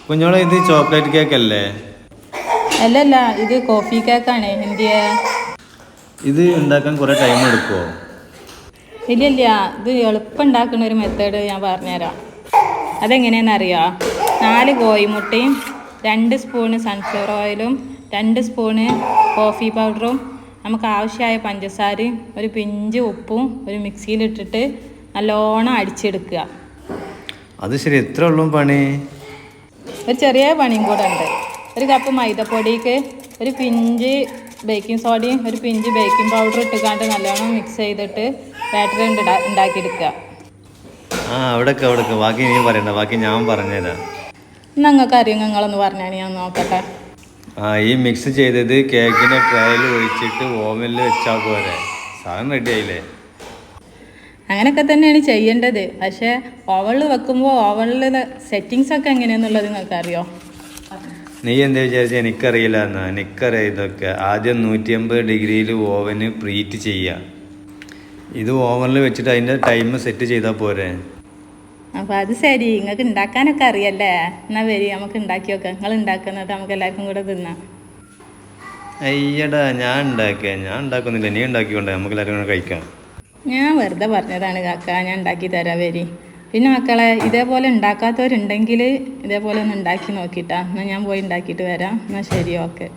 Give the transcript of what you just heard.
കുഞ്ഞോളെ ഇത് chocolate cake അല്ലേ? അല്ലല്ല, ഇത് കോഫി കേക്കാണ്. എന്തിയെ? ഇത് ഉണ്ടാക്കാൻ കുറേ ടൈം എടുക്കുമോ? ഇല്ല, ഇത് എളുപ്പം ഉണ്ടാക്കുന്ന ഒരു മെത്തേഡ് ഞാൻ പറഞ്ഞുതരാം. അതെങ്ങനെയാണെന്നറിയോ? 4 കോഴിമുട്ടയും 2 സ്പൂണ് സൺഫ്ലവർ ഓയിലും 2 സ്പൂണ് കോഫി പൗഡറും നമുക്ക് ആവശ്യമായ പഞ്ചസാരയും ഒരു പിഞ്ച് ഉപ്പും ഒരു മിക്സിയിലിട്ടിട്ട് നല്ലോണം അടിച്ചെടുക്കുക. അത് ശരി, എത്ര ഉള്ളൂ പണി? ഒരു ചെറിയ പണിയും കൂടെ ഉണ്ട്. ഒരു കപ്പ് മൈദപ്പൊടിക്ക് ഒരു പിഞ്ച് ബേക്കിംഗ് സോഡയും ഒരു പിഞ്ച് ബേക്കിംഗ് പൗഡർ ഇട്ടുകൊണ്ട് നല്ലോണം മിക്സ് ചെയ്തിട്ട് ബാറ്ററി ഉണ്ടാക്കിയെടുക്കുക. അവിടേക്ക് ബാക്കി നീ പറയണ്ട, ബാക്കി ഞാൻ പറഞ്ഞുതരാം. നിങ്ങൾക്ക് അറിയാം, നിങ്ങളൊന്ന് പറഞ്ഞാൽ ഞാൻ നോക്കട്ടെ. ഈ മിക്സ് ചെയ്തത് കേക്കിൻ്റെ ട്രേയിൽ ഒഴിച്ചിട്ട് ഓവനിൽ വെച്ചാൽ പോരെ, സാധനം റെഡി ആയില്ലേ? അങ്ങനെയൊക്കെ തന്നെയാണ് ചെയ്യേണ്ടത്. പക്ഷേ ഓവനിൽ വെക്കുമ്പോൾ ഓവനിൽ സെറ്റിങ്സ് ഒക്കെ എങ്ങനെയാണെന്നുള്ളത് നിങ്ങൾക്ക് അറിയോ? നീ എന്താ വിചാരിച്ചാൽ എനിക്കറിയില്ല എന്നാ? എനിക്കറിയാം ഇതൊക്കെ. ആദ്യം 180 ഡിഗ്രിയിൽ ഓവന് പ്രീറ്റ് ചെയ്യുക. ഇത് ഓവനിൽ വെച്ചിട്ട് അതിൻ്റെ ടൈം സെറ്റ് ചെയ്താൽ പോരെ. അപ്പോൾ അത് ശരി, നിങ്ങൾക്ക് ഉണ്ടാക്കാനൊക്കെ അറിയല്ലേ? എന്നാൽ വരി, നമുക്ക് ഉണ്ടാക്കി നോക്കാം. നിങ്ങൾ ഉണ്ടാക്കുന്നത് നമുക്ക് എല്ലാവർക്കും കൂടെ തിന്നാം. അയ്യടാ, ഞാൻ ഉണ്ടാക്കുന്നില്ല, നീ ഉണ്ടാക്കിക്കൊണ്ടേ, നമുക്ക് എല്ലാവരും കൂടെ കഴിക്കാം. ഞാൻ വെറുതെ പറഞ്ഞതാണ് കാക്ക, ഞാൻ ഉണ്ടാക്കി തരാം. വരി. പിന്നെ മക്കളെ, ഇതേപോലെ ഉണ്ടാക്കാത്തവരുണ്ടെങ്കിൽ ഇതേപോലെ ഒന്ന് ഉണ്ടാക്കി നോക്കിയിട്ടാ. എന്നാൽ ഞാൻ പോയി ഉണ്ടാക്കിയിട്ട് വരാം. എന്നാൽ ശരി, ഓക്കെ.